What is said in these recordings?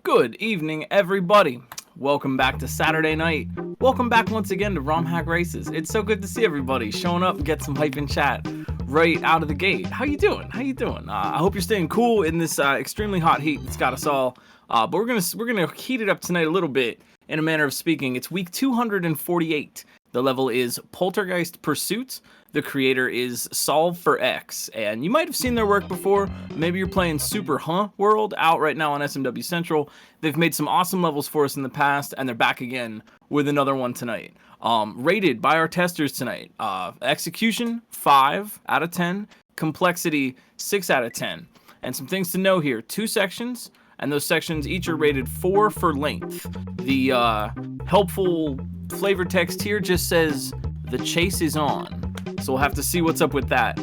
Good evening, everybody. Welcome back to Saturday night. Welcome back once again to ROM Hack Races. It's so good to see everybody showing up and get some hype in chat right out of the gate. How you doing? I hope you're staying cool in this extremely hot heat that's got us all. But we're gonna heat it up tonight a little bit. In a manner of speaking, it's week 248. The level is Poltergeist Pursuit. The creator is SolveForX, and you might have seen their work before. Maybe you're playing Super World out right now on SMW Central. They've made some awesome levels for us in the past, and they're back again with another one tonight. Rated by our testers tonight. Execution, 5 out of 10. Complexity, 6 out of 10. And some things to know here. 2 sections, and those sections each are rated 4 for length. The helpful flavor text here just says, "The chase is on." So we'll have to see what's up with that.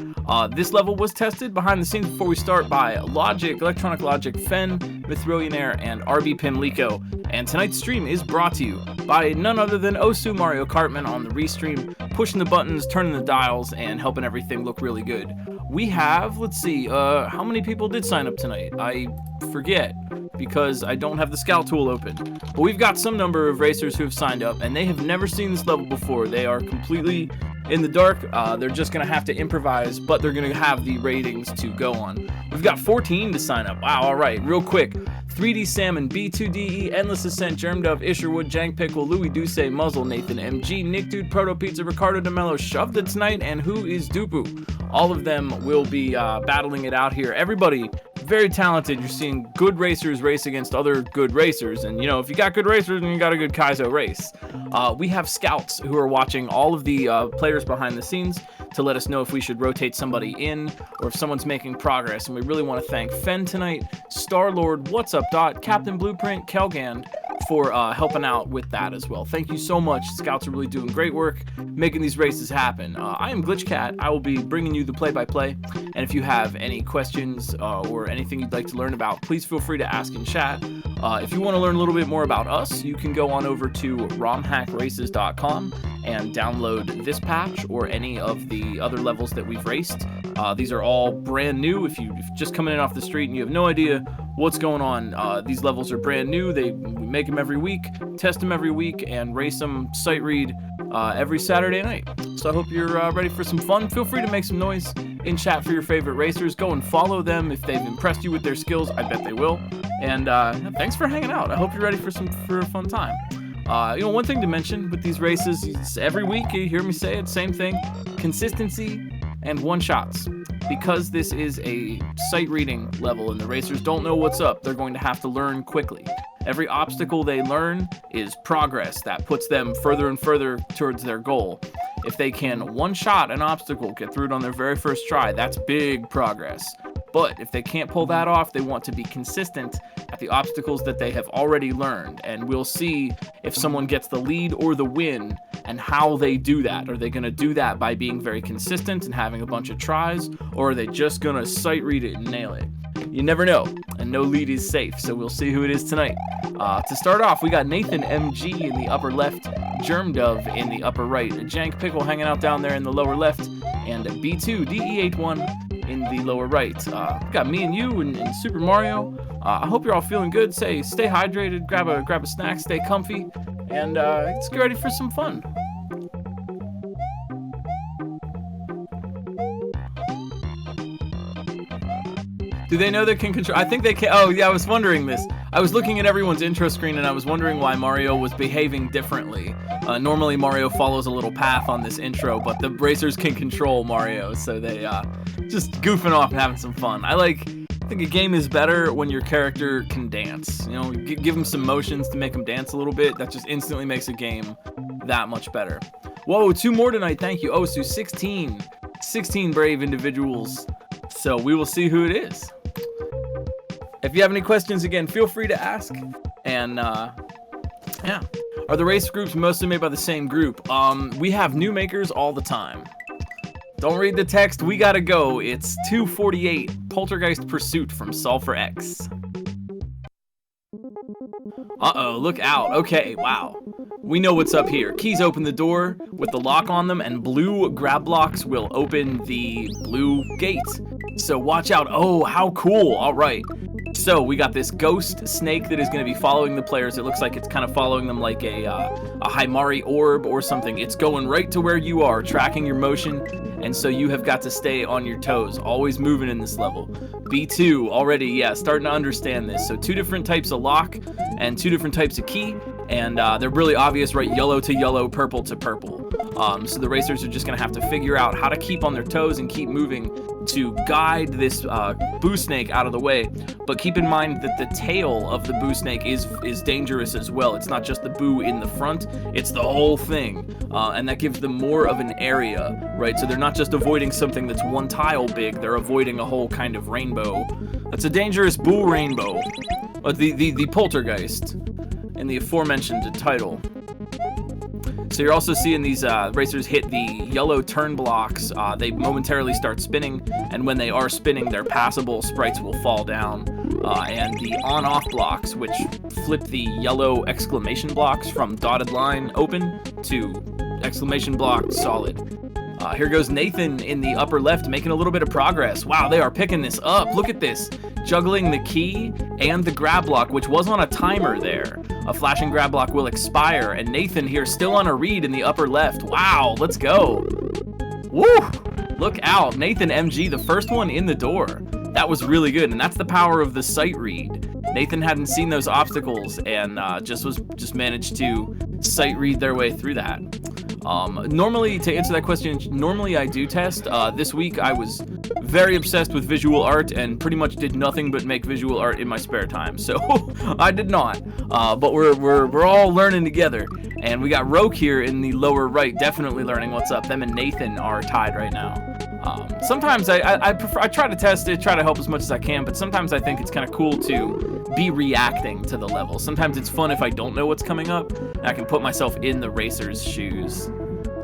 This level was tested behind the scenes before we start by Logic, Electronic Logic, Fen, Mithrillionaire, and RB Pimlico. And tonight's stream is brought to you by none other than Osu Mario Cartman on the restream, pushing the buttons, turning the dials, and helping everything look really good. We have, let's see, how many people did sign up tonight? I forget, because I don't have the scout tool open. But we've got some number of racers who have signed up, and they have never seen this level before. They are completely in the dark. They're just going to have to improvise, but they're going to have the ratings to go on. We've got 14 to sign up. Wow, all right, real quick. 3D Salmon, B2DE, Endless Ascent, Germdove, Isherwood, Jank Pickle, Louis Duce, Muzzle, Nathan MG, Nick Dude, Proto Pizza, Ricardo DeMello, Shoved It Tonight, and Who is Dupu. All of them will be battling it out here. Everybody very talented. You're seeing good racers race against other good racers, and you know, if you got good racers, then you got a good Kaizo race. We have scouts who are watching all of the players behind the scenes to let us know if we should rotate somebody in or if someone's making progress, and we really want to thank Fen tonight, Starlord, What's Up Dot, Captain Blueprint, Kelgand for helping out with that as well. Thank you so much. Scouts are really doing great work making these races happen. I am GlitchCat. I will be bringing you the play-by-play, and if you have any questions or anything you'd like to learn about, please feel free to ask in chat. If you want to learn a little bit more about us, you can go on over to romhackraces.com and download this patch or any of the other levels that we've raced. These are all brand new. If you're just coming in off the street and you have no idea what's going on, these levels are brand new. We make them every week, test them every week, and race them sight read every Saturday night. So I hope you're ready for some fun. Feel free to make some noise in chat for your favorite racers. Go and follow them if they've impressed you with their skills. I bet they will. And thanks for hanging out. I hope you're ready for a fun time. One thing to mention with these races, is every week you hear me say it, same thing: consistency and one-shots. Because this is a sight reading level and the racers don't know what's up, they're going to have to learn quickly. Every obstacle they learn is progress that puts them further and further towards their goal. If they can one-shot an obstacle, get through it on their very first try, that's big progress. But if they can't pull that off, they want to be consistent at the obstacles that they have already learned. And we'll see if someone gets the lead or the win and how they do that. Are they going to do that by being very consistent and having a bunch of tries? Or are they just going to sight read it and nail it? You never know, and no lead is safe, so we'll see who it is tonight. To start off, we got Nathan MG in the upper left, Germdove in the upper right, Jank Pickle hanging out down there in the lower left, and B2DE81 in the lower right. Got me and you and Super Mario. I hope you're all feeling good. Stay hydrated, grab a snack, stay comfy, and let's get ready for some fun. Do they know they can control? I think they can. Oh yeah, I was wondering this. I was looking at everyone's intro screen and I was wondering why Mario was behaving differently. Normally Mario follows a little path on this intro, but the racers can control Mario, so they just goofing off and having some fun. I think a game is better when your character can dance. You know, give them some motions to make them dance a little bit. That just instantly makes a game that much better. Whoa, 2 more tonight. Thank you. Oh, so 16 brave individuals. So we will see who it is. If you have any questions, again, feel free to ask. And yeah, are the race groups mostly made by the same group? We have new makers all the time. Don't read the text, we gotta go. It's 248, Poltergeist Pursuit from SolveForX. Uh-oh, look out. Okay, wow. We know what's up here. Keys open the door with the lock on them, and blue grab blocks will open the blue gate. So watch out. Oh, how cool. All right. So we got this ghost snake that is going to be following the players. It looks like it's kind of following them like a Himari orb or something. It's going right to where you are, tracking your motion, and so you have got to stay on your toes, always moving in this level. B2 already, yeah, starting to understand this. So 2 different types of lock and 2 different types of key, and they're really obvious, right? Yellow to yellow, purple to purple. So the racers are just going to have to figure out how to keep on their toes and keep moving to guide this boo snake out of the way. But keep in mind that the tail of the boo snake is dangerous as well. It's not just the boo in the front, it's the whole thing. And that gives them more of an area, right? So they're not just avoiding something that's 1 tile big, they're avoiding a whole kind of rainbow. That's a dangerous boo rainbow. The Poltergeist in the aforementioned title. So you're also seeing these racers hit the yellow turn blocks. They momentarily start spinning, and when they are spinning, their passable sprites will fall down. And the on-off blocks, which flip the yellow exclamation blocks from dotted line open to exclamation block solid. Here goes Nathan in the upper left, making a little bit of progress. Wow, they are picking this up. Look at this. Juggling the key and the grab block, which was on a timer there. A flashing grab block will expire, and Nathan here still on a read in the upper left. Wow, let's go. Woo! Look out. Nathan MG, the first one in the door. That was really good, and that's the power of the sight read. Nathan hadn't seen those obstacles and just managed to sight read their way through that. Normally, to answer that question, normally I do test. This week I was very obsessed with visual art and pretty much did nothing but make visual art in my spare time. So I did not. But we're all learning together. And we got Roke here in the lower right, definitely learning what's up. Them and Nathan are tied right now. Sometimes I try to test it, try to help as much as I can, but sometimes I think it's kind of cool to be reacting to the level. Sometimes it's fun if I don't know what's coming up, and I can put myself in the racer's shoes.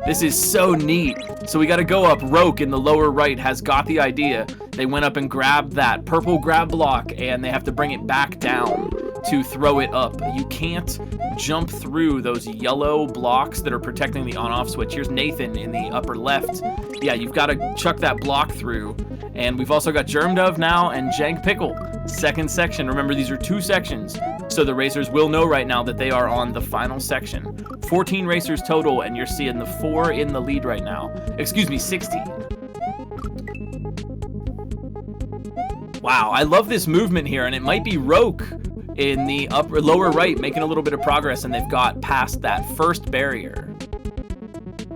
This is so neat. So we got to go up. Roke in the lower right has got the idea. They went up and grabbed that purple grab block, and they have to bring it back down to throw it up. You can't jump through those yellow blocks that are protecting the on-off switch. Here's Nathan in the upper left. Yeah, you've got to chuck that block through. And we've also got Germ Dove now and Jank Pickle. Second section. Remember, these are 2 sections. So the racers will know right now that they are on the final section. 14 racers total, and you're seeing the 4 in the lead right now. Excuse me, 16. Wow, I love this movement here, and it might be Roke in the lower right making a little bit of progress, and they've got past that first barrier.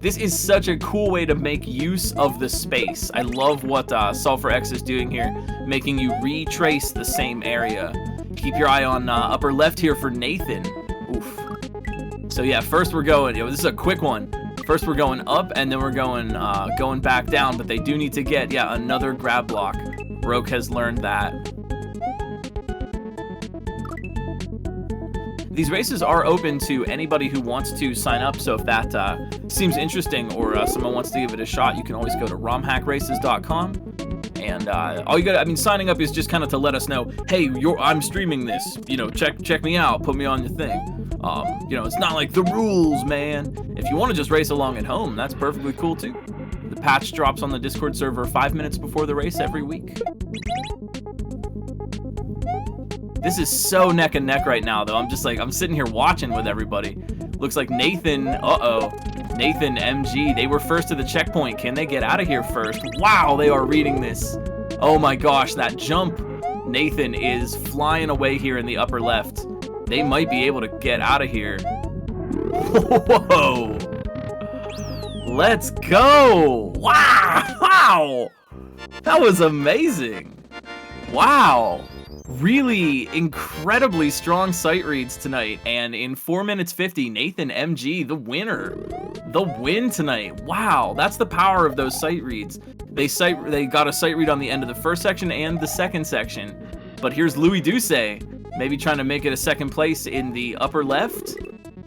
This is such a cool way to make use of the space. I love what SolveForX is doing here, making you retrace the same area. Keep your eye on upper left here for Nathan. Oof. So yeah, first we're going, this is a quick one. First we're going up, and then we're going back down, but they do need to get, yeah, another grab block. Roke has learned that. These races are open to anybody who wants to sign up, so if that seems interesting or someone wants to give it a shot, you can always go to romhackraces.com. And all you got, signing up is just kind of to let us know, hey, I'm streaming this, check me out, put me on your thing. It's not like the rules, man. If you want to just race along at home, that's perfectly cool too. The patch drops on the Discord server 5 minutes before the race every week. This is so neck and neck right now, though. I'm sitting here watching with everybody. Looks like Nathan, Nathan MG, they were first to the checkpoint. Can they get out of here first? Wow, they are reading this. Oh my gosh, that jump. Nathan is flying away here in the upper left. They might be able to get out of here. Whoa. Let's go. Wow. That was amazing. Wow. Really incredibly strong sight reads tonight, and in 4 minutes 50, Nathan MG, the winner. The win tonight. Wow, that's the power of those sight reads. They got a sight read on the end of the first section and the second section. But here's Louis Duce, maybe trying to make it a second place in the upper left.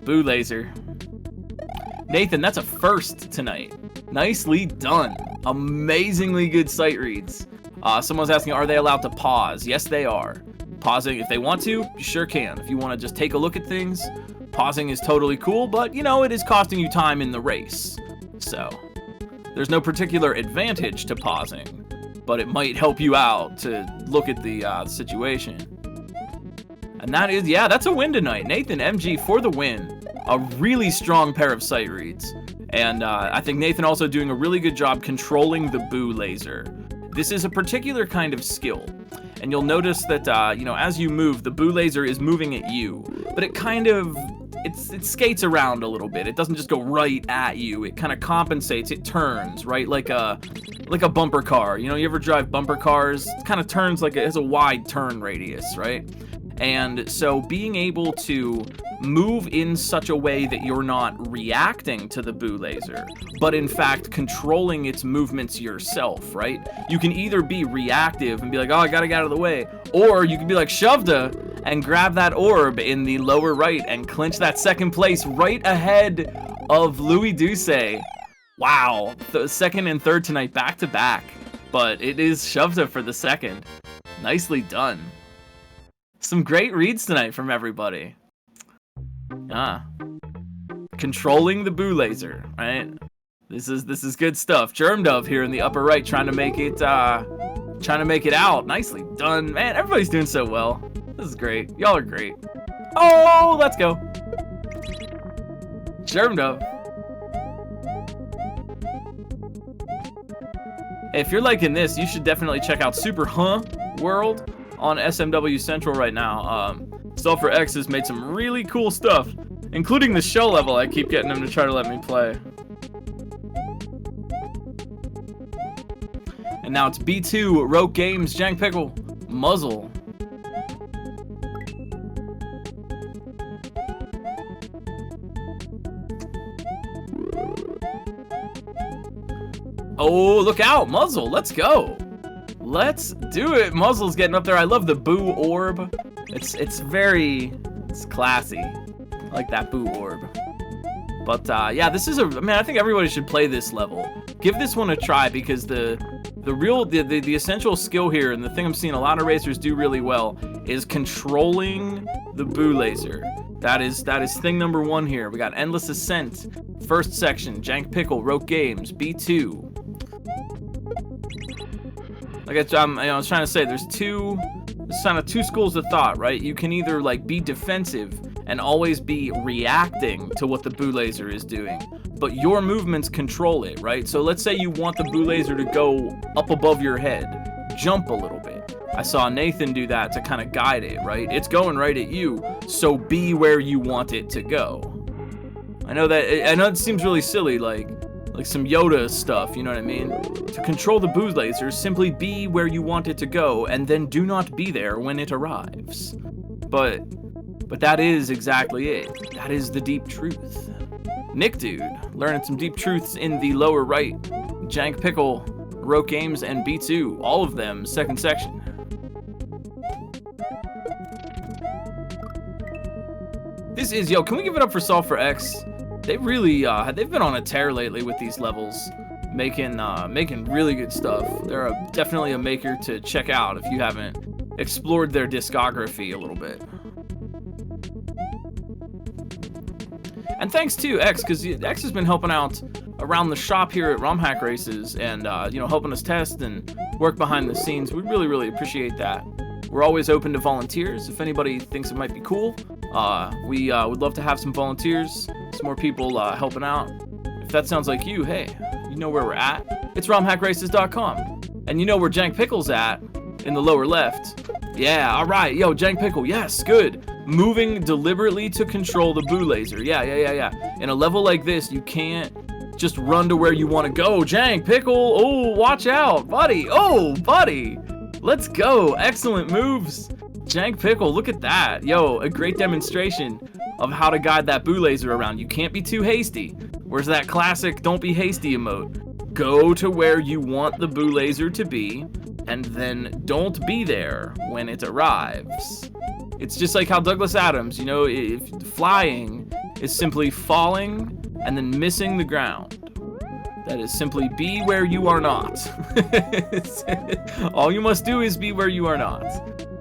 Boo laser. Nathan, that's a first tonight. Nicely done. Amazingly good sight reads. Someone's asking, are they allowed to pause? Yes, they are. Pausing, if they want to, you sure can. If you want to just take a look at things, pausing is totally cool, but, it is costing you time in the race. So, there's no particular advantage to pausing, but it might help you out to look at the situation. And that is, yeah, that's a win tonight. Nathan MG for the win. A really strong pair of sight reads. And I think Nathan also doing a really good job controlling the boo laser. This is a particular kind of skill. And you'll notice that, you know, as you move, the boo laser is moving at you. But it kind of, it skates around a little bit. It doesn't just go right at you. It kind of compensates. It turns, right? Like a bumper car. You know, you ever drive bumper cars? It kind of turns like it has a wide turn radius, right? And so being able to move in such a way that you're not reacting to the boo laser, but in fact controlling its movements yourself, right? You can either be reactive and be like, oh, I gotta get out of the way, or you can be like Shovda and grab that orb in the lower right and clinch that second place right ahead of Louis Douce. Wow, the second and third tonight back to back, but it is Shovda for the second. Nicely done. Some great reads tonight from everybody. Controlling the boo laser, right? This is good stuff. Germ Dove here in the upper right, trying to make it out. Nicely done, man. Everybody's doing so well. This is great. Y'all are great. Oh, let's go. Germ Dove. Hey, if you're liking this, you should definitely check out Super World on SMW Central right now. SolveForX has made some really cool stuff, including the show level. I keep getting them to try to let me play. And now it's B2, Roke Games, Jank Pickle, Muzzle. Oh, look out, Muzzle, let's go. Let's do it. Muzzle's getting up there. I love the boo orb. It's classy. I like that boo orb. But yeah, this is I think everybody should play this level. Give this one a try, because the essential skill here, and the thing I'm seeing a lot of racers do really well, is controlling the boo laser. That is thing number one here. We got Endless Ascent, first section, Jank Pickle, Roke Games, B2. Like I was trying to say, there's kind of two schools of thought, right? You can either like be defensive and always be reacting to what the boo laser is doing, but your movements control it, right? So let's say you want the boo laser to go up above your head, jump a little bit. I saw Nathan do that to kind of guide it, right? It's going right at you, so be where you want it to go. I know it seems really silly, like some Yoda stuff, you know what I mean? To control the boo laser, simply be where you want it to go, and then do not be there when it arrives. But that is exactly it. That is the deep truth. Nick Dude, learning some deep truths in the lower right. Jank Pickle, Roke Games, and B2, all of them, second section. This is, yo, can we give it up for SolveForX? They really, they've been on a tear lately with these levels, making really good stuff. They're definitely a maker to check out if you haven't explored their discography a little bit. And thanks to X, because X has been helping out around the shop here at RomHack Races, and you know, helping us test and work behind the scenes. We really, really appreciate that. We're always open to volunteers. If anybody thinks it might be cool, we would love to have some volunteers, some more people helping out. If that sounds like you, hey, you know where we're at. It's romhackraces.com. And you know where Jank Pickle's at, in the lower left. Yeah, all right, yo, Jank Pickle, yes, good. Moving deliberately to control the boo laser. Yeah. In a level like this, you can't just run to where you want to go. Jank Pickle, oh, watch out, buddy. Oh, buddy. Let's go. Excellent moves. Jank Pickle, look at that. Yo, a great demonstration of how to guide that boo laser around. You can't be too hasty. Where's that classic don't be hasty emote? Go to where you want the boo laser to be, and then don't be there when it arrives. It's just like how Douglas Adams, you know, if flying is simply falling and then missing the ground. That is simply be where you are not. All you must do is be where you are not.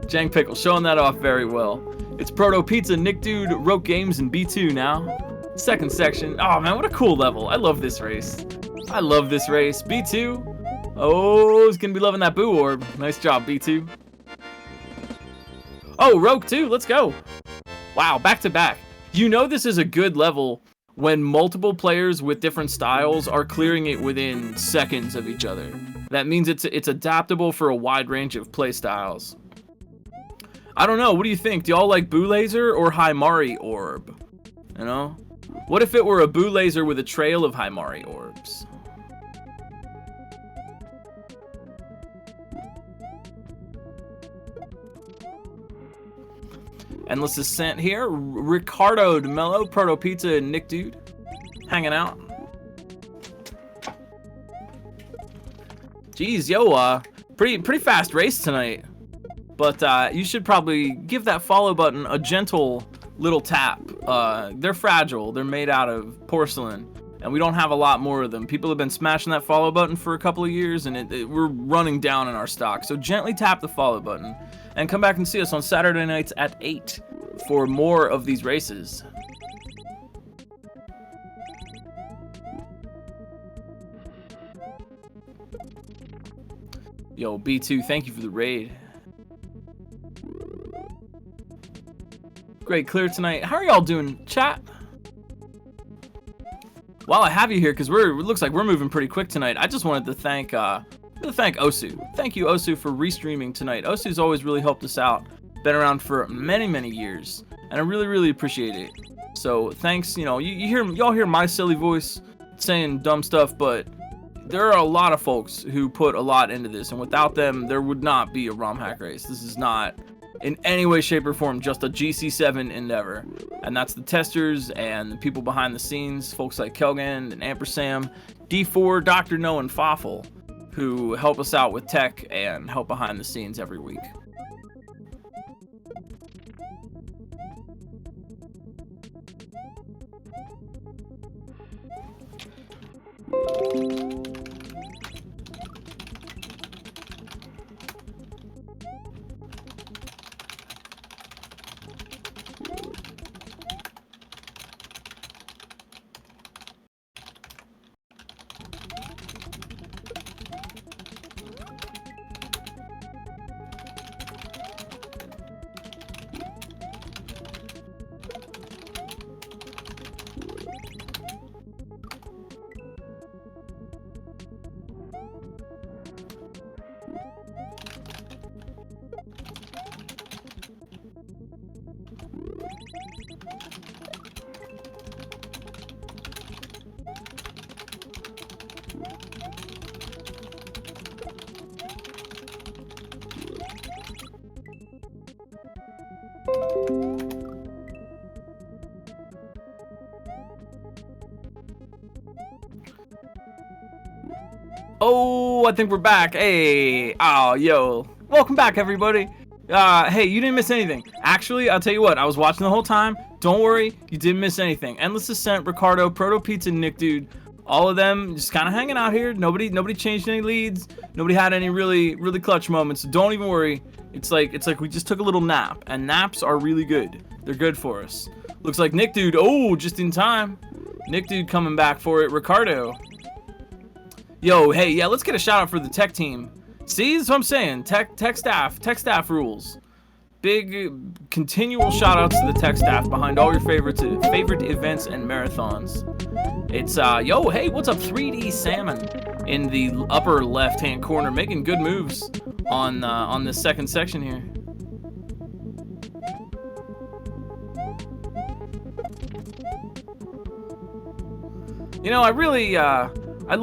Jank Pickle showing that off very well. It's Proto Pizza, Nick Dude, Roke Games, and B2 now. Second section. Oh man, what a cool level. I love this race. I love this race. B2. Oh, he's gonna be loving that boo orb. Nice job, B2. Oh, Rogue too. Let's go. Wow, back to back. You know this is a good level when multiple players with different styles are clearing it within seconds of each other. That means it's adaptable for a wide range of play styles. I don't know. What do you think? Do y'all like Boo Laser or Himari Orb? You know? What if it were a Boo Laser with a trail of Himari Orbs? Endless Ascent here. Ricardo DeMello, Proto Pizza, and Nick Dude hanging out. Jeez, yo, pretty fast race tonight. But you should probably give that follow button a gentle little tap. They're fragile. They're made out of porcelain, and we don't have a lot more of them. People have been smashing that follow button for a couple of years, and we're running down in our stock. So gently tap the follow button, and come back and see us on Saturday nights at 8 for more of these races. Yo, B2, thank you for the raid. Great clear tonight. How are y'all doing, chat? While I have you here, because it looks like we're moving pretty quick tonight, I just wanted to thank Osu. Thank you, Osu, for restreaming tonight. Osu's always really helped us out. Been around for many, many years, and I really, really appreciate it. So thanks. You know, y'all hear my silly voice saying dumb stuff, but there are a lot of folks who put a lot into this, and without them, there would not be a ROM hack race. This is not in any way, shape, or form just a GC7 endeavor. And that's the testers and the people behind the scenes, folks like Kelgan and Ampersam, D4, Dr. No, and Fawful, who help us out with tech and help behind the scenes every week. Oh, I think we're back. Hey, oh, yo, welcome back, everybody. Hey, you didn't miss anything. Actually, I'll tell you what, I was watching the whole time. Don't worry, you didn't miss anything. Endless Ascent, Ricardo, Proto Pizza, Nick Dude, all of them just kind of hanging out here. Nobody changed any leads. Nobody had any really clutch moments. So don't even worry. It's like we just took a little nap, and naps are really good. They're good for us. Looks like Nick Dude. Oh, just in time. Nick Dude coming back for it. Ricardo. Yo, hey, yeah, let's get a shout out for the tech team. See, that's what I'm saying. Tech staff rules. Big continual shout outs to the tech staff behind all your favorite events and marathons. It's yo, hey, what's up, 3D Salmon in the upper left hand corner, making good moves on this second section here. You know, I really I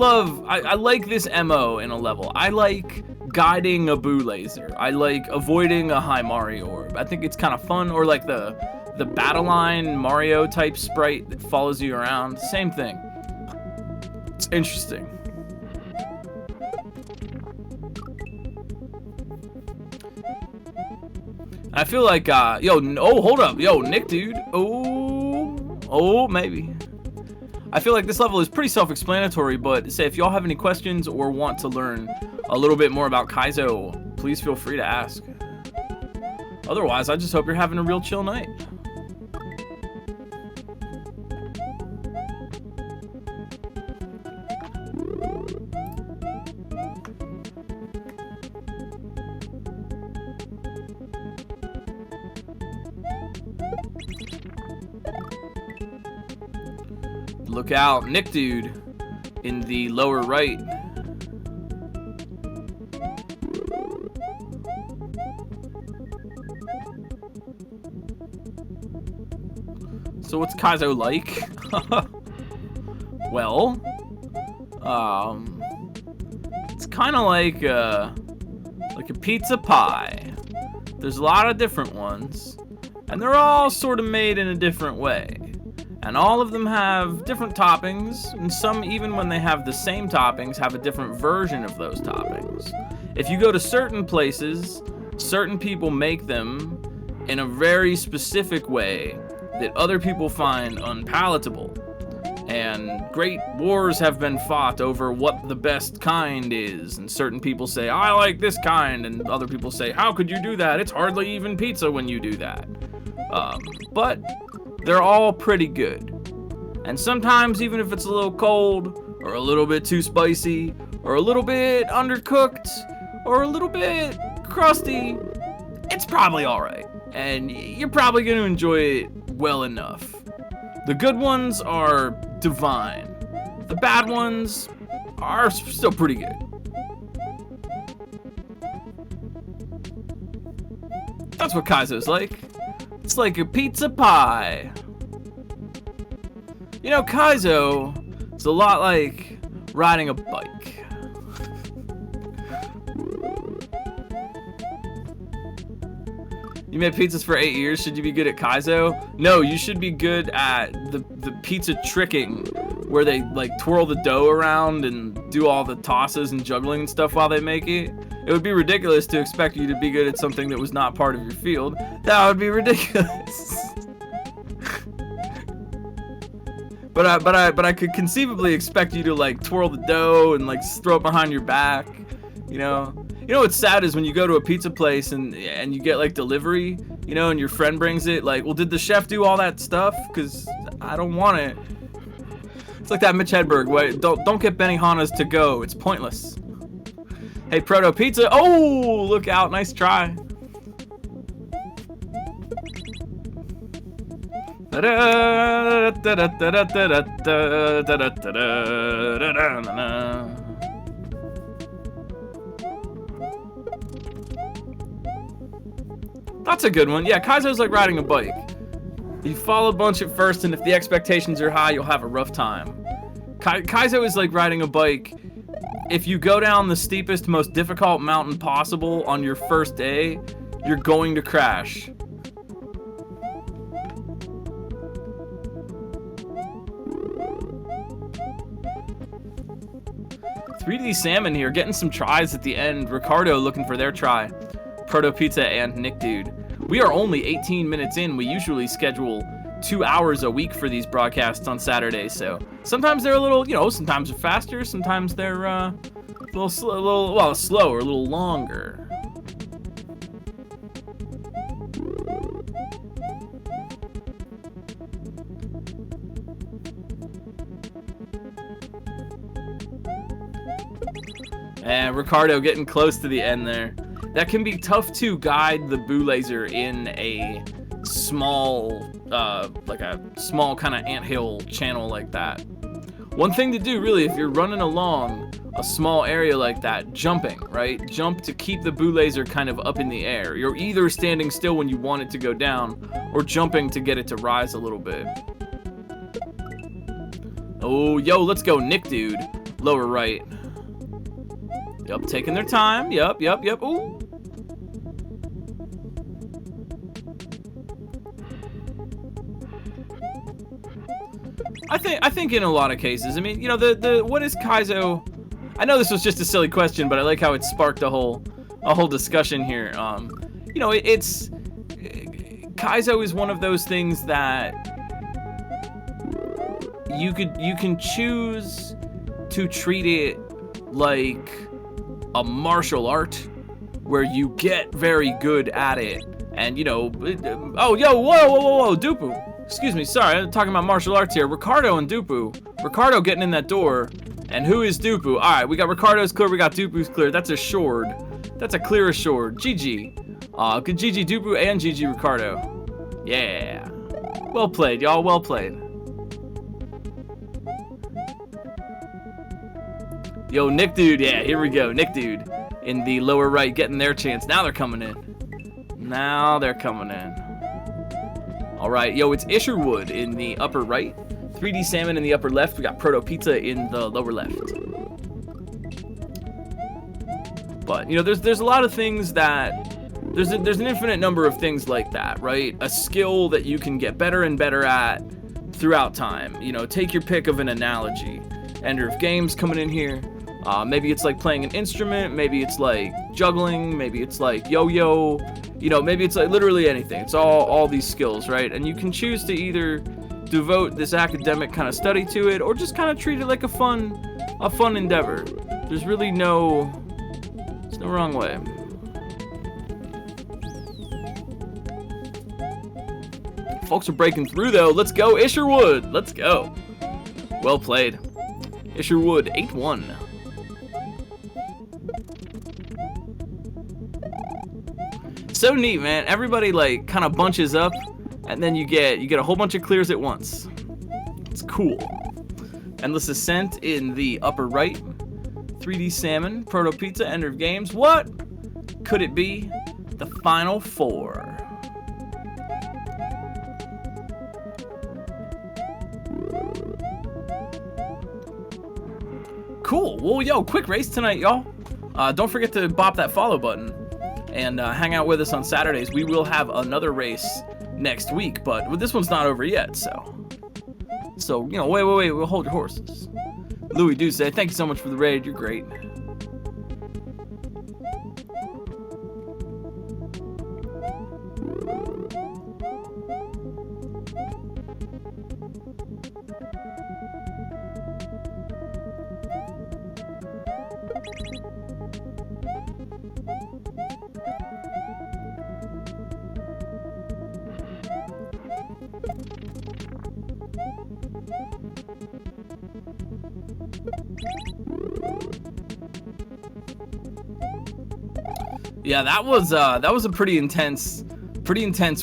like this MO in a level. I like guiding a Boo Laser. I like avoiding a Himari Orb. I think it's kind of fun. Or like the battle line Mario type sprite that follows you around. Same thing. It's interesting. I feel like yo, oh, hold up, yo, Nick Dude. Oh, maybe. I feel like this level is pretty self-explanatory, but say if y'all have any questions or want to learn a little bit more about Kaizo, please feel free to ask. Otherwise, I just hope you're having a real chill night. Look out, Nick Dude in the lower right. So what's Kaizo like? Well, it's kind of like a pizza pie. There's a lot of different ones, and they're all sort of made in a different way. And all of them have different toppings, and some, even when they have the same toppings, have a different version of those toppings. If you go to certain places, certain people make them in a very specific way that other people find unpalatable. And great wars have been fought over what the best kind is, and certain people say, I like this kind, and other people say, how could you do that? It's hardly even pizza when you do that. But they're all pretty good. And sometimes, even if it's a little cold, or a little bit too spicy, or a little bit undercooked, or a little bit crusty, it's probably alright. And you're probably going to enjoy it well enough. The good ones are divine. The bad ones are still pretty good. That's what Kaizo's like. It's like a pizza pie. You know, Kaizo is a lot like riding a bike. You made pizzas for 8 years. Should you be good at Kaizo? No, you should be good at the pizza tricking, where they like twirl the dough around and do all the tosses and juggling and stuff while they make it. It would be ridiculous to expect you to be good at something that was not part of your field. That would be ridiculous. But I could conceivably expect you to like twirl the dough and like throw it behind your back, you know. You know what's sad is when you go to a pizza place and you get like delivery, you know, and your friend brings it, like, well, did the chef do all that stuff? Because I don't want it. It's like that Mitch Hedberg, what, don't get Benihana's to go. It's pointless. Hey, Proto Pizza. Oh, look out. Nice try. That's a good one. Yeah, Kaizo's like riding a bike. You follow a bunch at first, and if the expectations are high, you'll have a rough time. Kaizo is like riding a bike. If you go down the steepest, most difficult mountain possible on your first day, you're going to crash. $3D Salmon here, getting some tries at the end. Ricardo looking for their try. Proto Pizza and Nick Dude. We are only 18 minutes in. We usually schedule 2 hours a week for these broadcasts on Saturdays, so sometimes they're a little, you know, sometimes they're faster, sometimes they're a little slower, a little longer. And Ricardo getting close to the end there. That can be tough to guide the boo laser in a small, like a small kind of anthill channel like that. One thing to do, really, if you're running along a small area like that, jumping, right? Jump to keep the boo laser kind of up in the air. You're either standing still when you want it to go down, or jumping to get it to rise a little bit. Oh, yo, let's go, Nick Dude. Lower right. Yep, taking their time. Yep. Ooh. I think in a lot of cases, I mean, you know, what is Kaizo? I know this was just a silly question, but I like how it sparked a whole discussion here. You know, it's Kaizo is one of those things that you can choose to treat it like a martial art where you get very good at it, and you know, oh, yo, whoa, Dupu. Excuse me, sorry, I'm talking about martial arts here. Ricardo and Dupu. Ricardo getting in that door, and who is Dupu? All right, we got Ricardo's clear, we got Dupu's clear. That's a shord. That's a clear assured. GG. Good GG Dupu and GG Ricardo. Yeah. Well played, y'all. Well played. Yo, Nick Dude, yeah, here we go. Nick Dude in the lower right getting their chance. Now they're coming in. Now they're coming in. All right, yo, it's Isherwood in the upper right. 3D Salmon in the upper left. We got Proto Pizza in the lower left. But, you know, there's a lot of things that... There's an infinite number of things like that, right? A skill that you can get better and better at throughout time. You know, take your pick of an analogy. Ender of Games coming in here. Maybe it's like playing an instrument. Maybe it's like juggling. Maybe it's like yo-yo. You know, maybe it's like literally anything. It's all these skills, right? And you can choose to either devote this academic kind of study to it, or just kind of treat it like a fun endeavor. There's really there's no wrong way. Folks are breaking through though. Let's go, Isherwood. Let's go. Well played. Isherwood 8-1. So neat, man. Everybody like kind of bunches up, and then you get a whole bunch of clears at once. It's cool. Endless Ascent in the upper right. 3D Salmon, Proto Pizza, Ender of Games. What could it be? The final four. Cool. Well, yo, quick race tonight, y'all. Don't forget to bop that follow button and hang out with us on Saturdays. We will have another race next week, but this one's not over yet, so you know, wait, we'll hold your horses. Louis Duce, thank you so much for the raid. You're great. 'Yeah, that was a pretty intense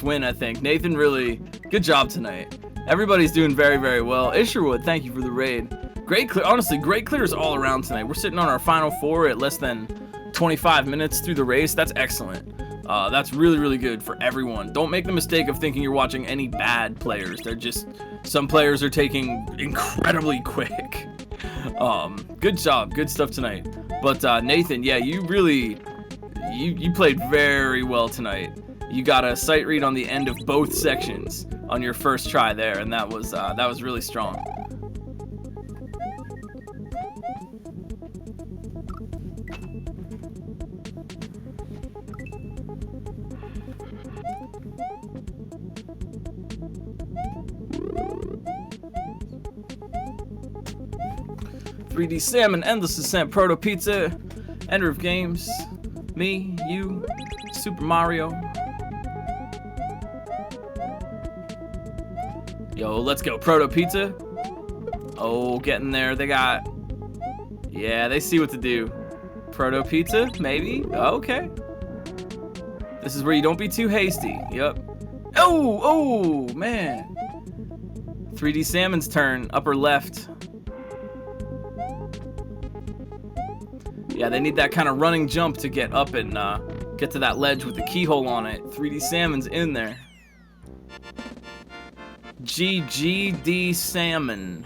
win, I think. Nathan, really good job tonight. Everybody's doing very, very well. Isherwood, thank you for the raid. Great clear, honestly, great clears all around tonight. We're sitting on our final four at less than 25 minutes through the race. That's excellent. That's really, really good for everyone. Don't make the mistake of thinking you're watching any bad players. They're just, some players are taking incredibly quick. Good job, good stuff tonight. But Nathan, yeah, you really, you played very well tonight. You got a sight read on the end of both sections on your first try there, and that was really strong. "3D Salmon, Endless Ascent, Proto Pizza, Ender of Games, me, you, Super Mario." Yo, let's go, Proto Pizza. Oh, getting there. They got... Yeah, they see what to do. Proto Pizza, maybe? Okay. This is where you don't be too hasty. Yep. Oh, man. 3D Salmon's turn, upper left. Yeah, they need that kind of running jump to get up and get to that ledge with the keyhole on it. 3D Salmon's in there. GGD Salmon.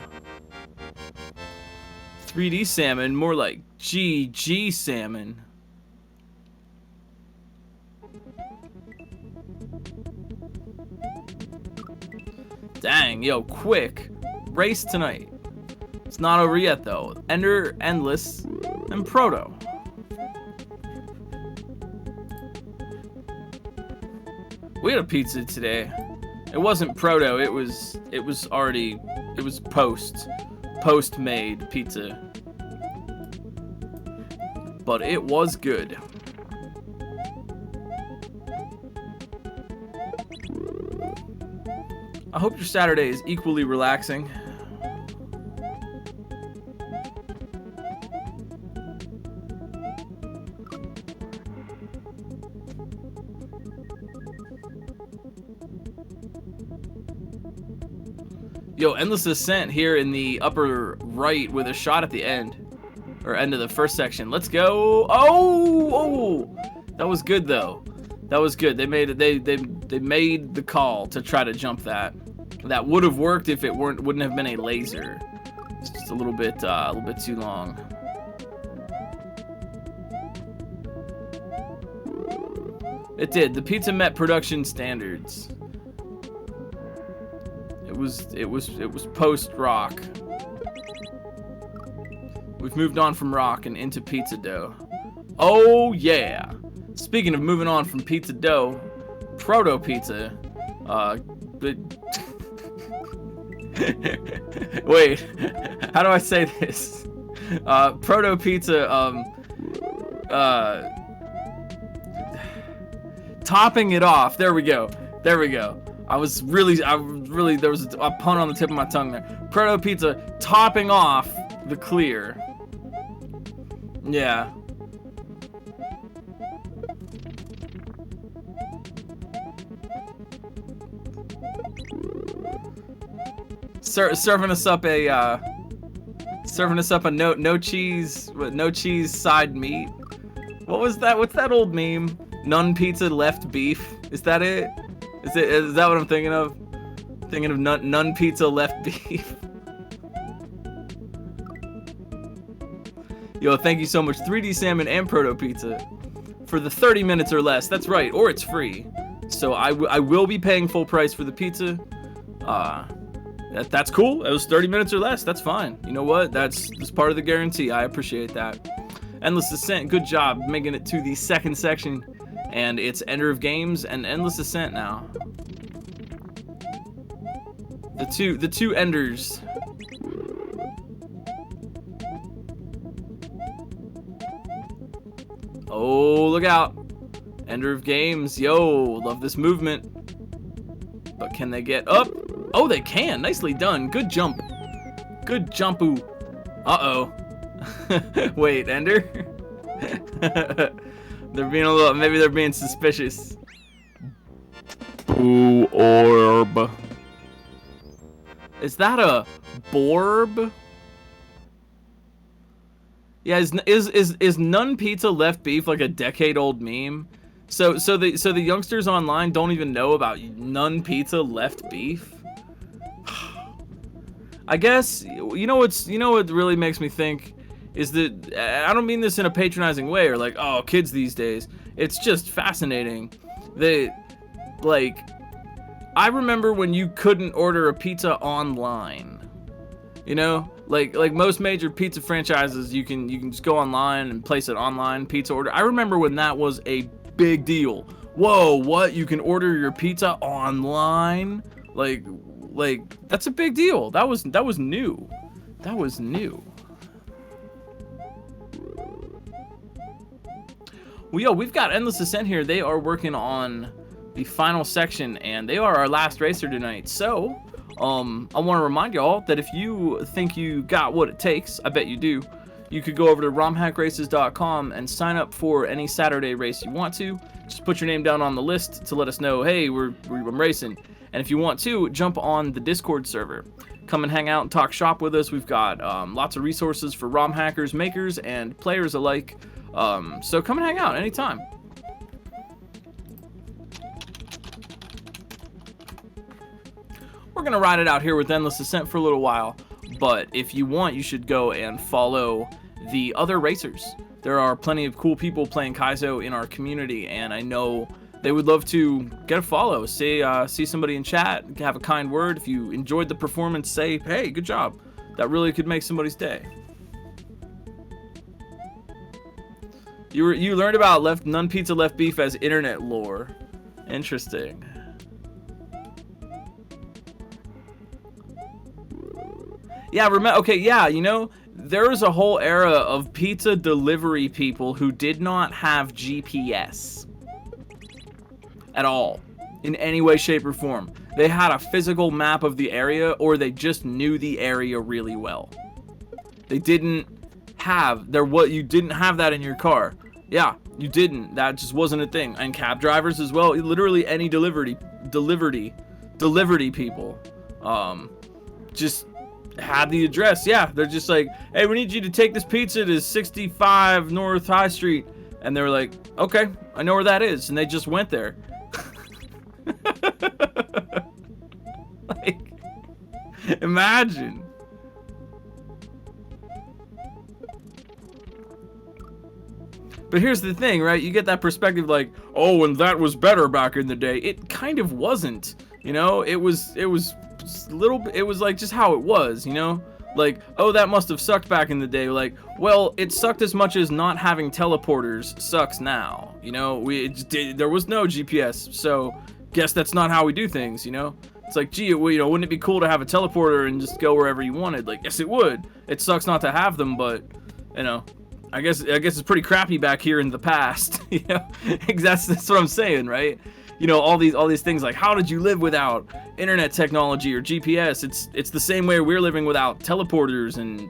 3D Salmon, more like GG Salmon. Dang, yo, quick race tonight. It's not over yet though. Ender, Endless, and Proto. We had a pizza today. It wasn't Proto, it was post-made pizza. But it was good. I hope your Saturday is equally relaxing. Yo, Endless Ascent here in the upper right with a shot at the end. or end of the first section. Let's go. Oh, that was good though. That was good. They made it. They made the call to try to jump that. That would have worked if it wouldn't have been a laser. It's just a little bit too long. It did. The pizza met production standards. It was post rock. We've moved on from rock and into pizza dough. Oh yeah. Speaking of moving on from pizza dough, proto pizza. Wait, how do I say this? Proto pizza. Topping it off. There we go. There we go. I was really, there was a pun on the tip of my tongue there. Proto pizza topping off the clear. Yeah. Serving us up a no cheese side meat. What was that? What's that old meme? None pizza left beef. Is that it? Is that what I'm thinking of? Thinking of none pizza left beef. Yo, thank you so much, 3D Salmon and Proto Pizza, for the 30 minutes or less. That's right, or it's free. So I will be paying full price for the pizza. That's cool. It was 30 minutes or less. That's fine. You know what? That's part of the guarantee. I appreciate that. Endless Ascent, good job making it to the second section. And it's Ender of Games and Endless Ascent now. The two enders. Oh, look out. Ender of Games. Yo, love this movement. But can they get up? Oh, they can. Nicely done. Good jump. Good jump-oo. Uh-oh. Wait, Ender? They're being a little, maybe they're being suspicious. Boo orb. Is that a borb? Yeah, is none pizza left beef like a decade-old meme? So the youngsters online don't even know about none pizza left beef? I guess you know what really makes me think is that, I don't mean this in a patronizing way or like, oh, kids these days. It's just fascinating. Like, I remember when you couldn't order a pizza online. You know, like most major pizza franchises, you can just go online and place an online pizza order. I remember when that was a big deal. Whoa, what? You can order your pizza online? Like that's a big deal. That was new. That was new. Well, yo, we've got Endless Ascent here. They are working on the final section, and they are our last racer tonight. So, I want to remind y'all that if you think you got what it takes, I bet you do, you could go over to romhackraces.com and sign up for any Saturday race you want to. Just put your name down on the list to let us know, hey, I'm racing. And if you want to, jump on the Discord server. Come and hang out and talk shop with us. We've got lots of resources for ROM hackers, makers, and players alike. So come and hang out anytime. We're going to ride it out here with Endless Ascent for a little while. But if you want, you should go and follow the other racers. There are plenty of cool people playing Kaizo in our community, and I know they would love to get a follow. See somebody in chat, have a kind word. If you enjoyed the performance, say, hey, good job. That really could make somebody's day. You learned about none pizza left beef as internet lore. Interesting. Yeah, okay, yeah, you know, there was a whole era of pizza delivery people who did not have GPS at all, in any way, shape, or form. They had a physical map of the area, or they just knew the area really well. They didn't have, you didn't have that in your car. Yeah, you didn't. That just wasn't a thing. And cab drivers as well. Literally any delivery people. Just had the address. Yeah, they're just like, hey, we need you to take this pizza to 65 North High Street. And they were like, okay, I know where that is. And they just went there. Like, imagine. But here's the thing, right? You get that perspective like, oh, and that was better back in the day. It kind of wasn't, you know? It was little, it was like just how it was, you know? Like, oh, that must have sucked back in the day. Like, well, it sucked as much as not having teleporters sucks now, you know? There was no GPS, so guess that's not how we do things, you know? It's like, gee, you know, wouldn't it be cool to have a teleporter and just go wherever you wanted? Like, yes, it would. It sucks not to have them, but, you know, I guess it's pretty crappy back here in the past, you know? That's what I'm saying, right? You know, all these things like, how did you live without internet technology or GPS? It's the same way we're living without teleporters and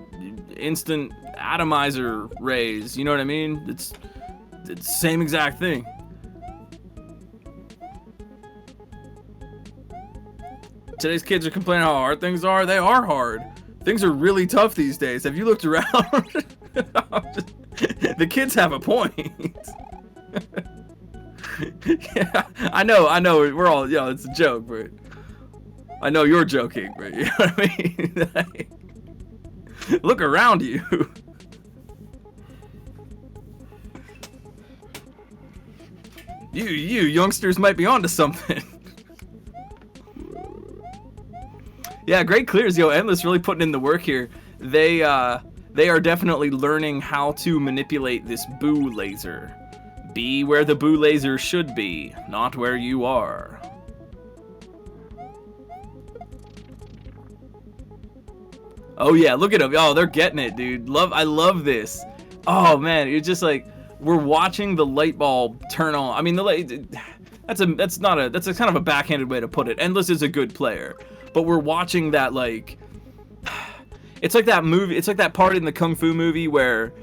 instant atomizer rays. You know what I mean? It's the same exact thing. Today's kids are complaining how hard things are. They are hard. Things are really tough these days. Have you looked around? The kids have a point. Yeah, I know, we're all, you know, it's a joke, but I know you're joking, but you know what I mean? Like, look around you. You youngsters might be onto something. Yeah, great clears, yo. Endless really putting in the work here. They are definitely learning how to manipulate this boo laser. Be where the boo laser should be, not where you are. Oh yeah, look at them. Oh, they're getting it, dude. I love this. Oh man, it's just like we're watching the light bulb turn on. I mean, the light. That's a kind of a backhanded way to put it. Endless is a good player, but we're watching that like. It's like that movie. It's like that part in the Kung Fu movie where,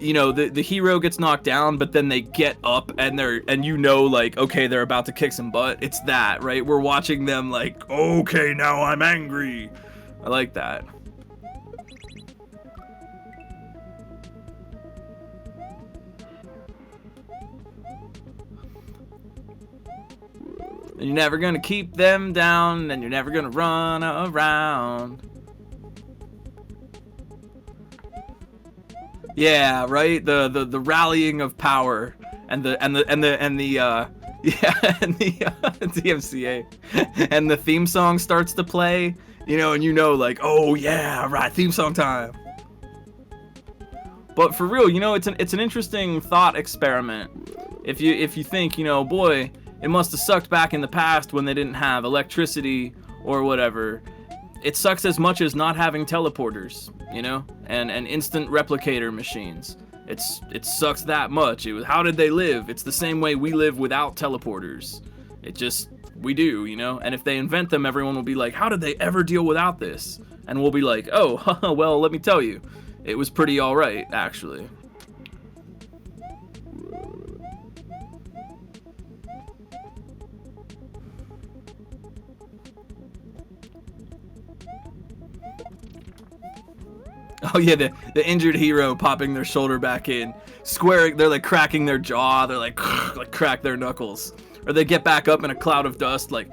you know, the hero gets knocked down, but then they get up and you know, like, okay, they're about to kick some butt. It's that, right? We're watching them like, okay, now I'm angry. I like that. And you're never gonna keep them down, and you're never gonna run around. Yeah, right. The rallying of power and the yeah, and the DMCA and the theme song starts to play, you know, and you know, like, oh yeah, right, theme song time. But for real, you know, it's an interesting thought experiment. If you think, you know, boy, it must have sucked back in the past when they didn't have electricity or whatever. It sucks as much as not having teleporters, you know, and instant replicator machines. It sucks that much. How did they live? It's the same way we live without teleporters. We do, you know. And if they invent them, everyone will be like, how did they ever deal without this? And we'll be like, oh, well, let me tell you, it was pretty all right, actually. Oh yeah, the injured hero popping their shoulder back in, squaring, they're like cracking their jaw, they're like crack their knuckles, or they get back up in a cloud of dust, like.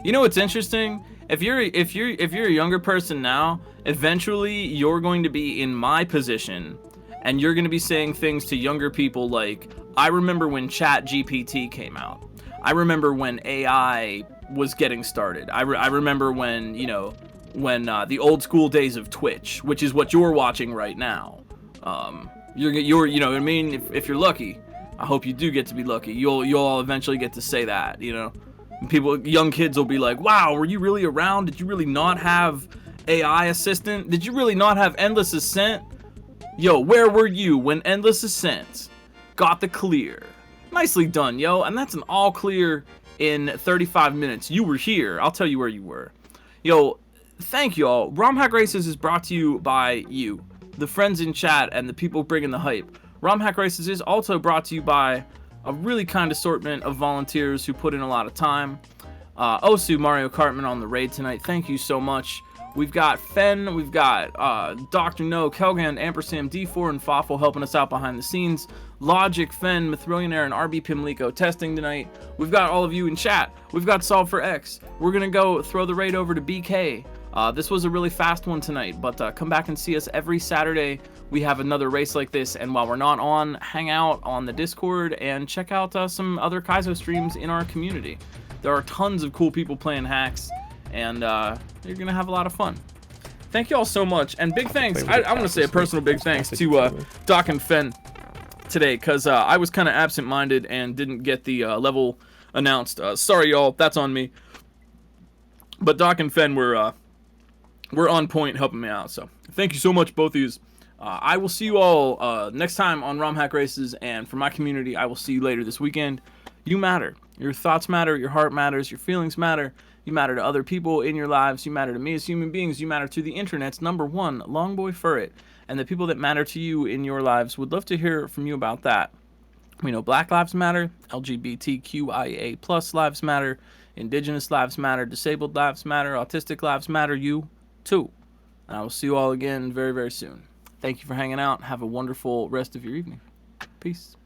You know what's interesting? If you're a younger person now, eventually you're going to be in my position. And you're going to be saying things to younger people like, I remember when ChatGPT came out. I remember when AI was getting started. I remember when, you know, when the old school days of Twitch, which is what you're watching right now. You're you know what I mean? If you're lucky, I hope you do get to be lucky. You'll all eventually get to say that, you know. And young kids will be like, wow, were you really around? Did you really not have AI assistant? Did you really not have Endless Ascent? Yo, where were you when Endless Ascent got the clear? Nicely done, yo. And that's an all clear in 35 minutes. You were here. I'll tell you where you were. Yo, thank you all. ROM Hack Races is brought to you by you, the friends in chat and the people bringing the hype. ROM Hack Races is also brought to you by a really kind assortment of volunteers who put in a lot of time. Osu Mario Kartman on the raid tonight. Thank you so much. We've got Fen, we've got Dr. No, Kelgan, Ampersand, D4, and Fawful helping us out behind the scenes. Logic, Fen, Mithrillionaire, and RB Pimlico testing tonight. We've got all of you in chat. We've got SolveForX. We're going to go throw the raid over to BK. This was a really fast one tonight, but come back and see us every Saturday. We have another race like this, and while we're not on, hang out on the Discord and check out some other Kaizo streams in our community. There are tons of cool people playing hacks, and you're going to have a lot of fun. Thank you all so much, and big thanks. I want to say a personal big thanks to Doc and Fen today, because I was kind of absent-minded and didn't get the level announced. Sorry, y'all, that's on me. But Doc and Fen were on point helping me out, so thank you so much, both of you. I will see you all next time on ROM Hack Races, and for my community, I will see you later this weekend. You matter. Your thoughts matter, your heart matters, your feelings matter. You matter to other people in your lives. You matter to me as human beings. You matter to the internet's #1, Longboy Furret. And the people that matter to you in your lives, would love to hear from you about that. We know Black Lives Matter, LGBTQIA+ lives matter, Indigenous lives matter, disabled lives matter, autistic lives matter, you too. And I will see you all again very, very soon. Thank you for hanging out. Have a wonderful rest of your evening. Peace.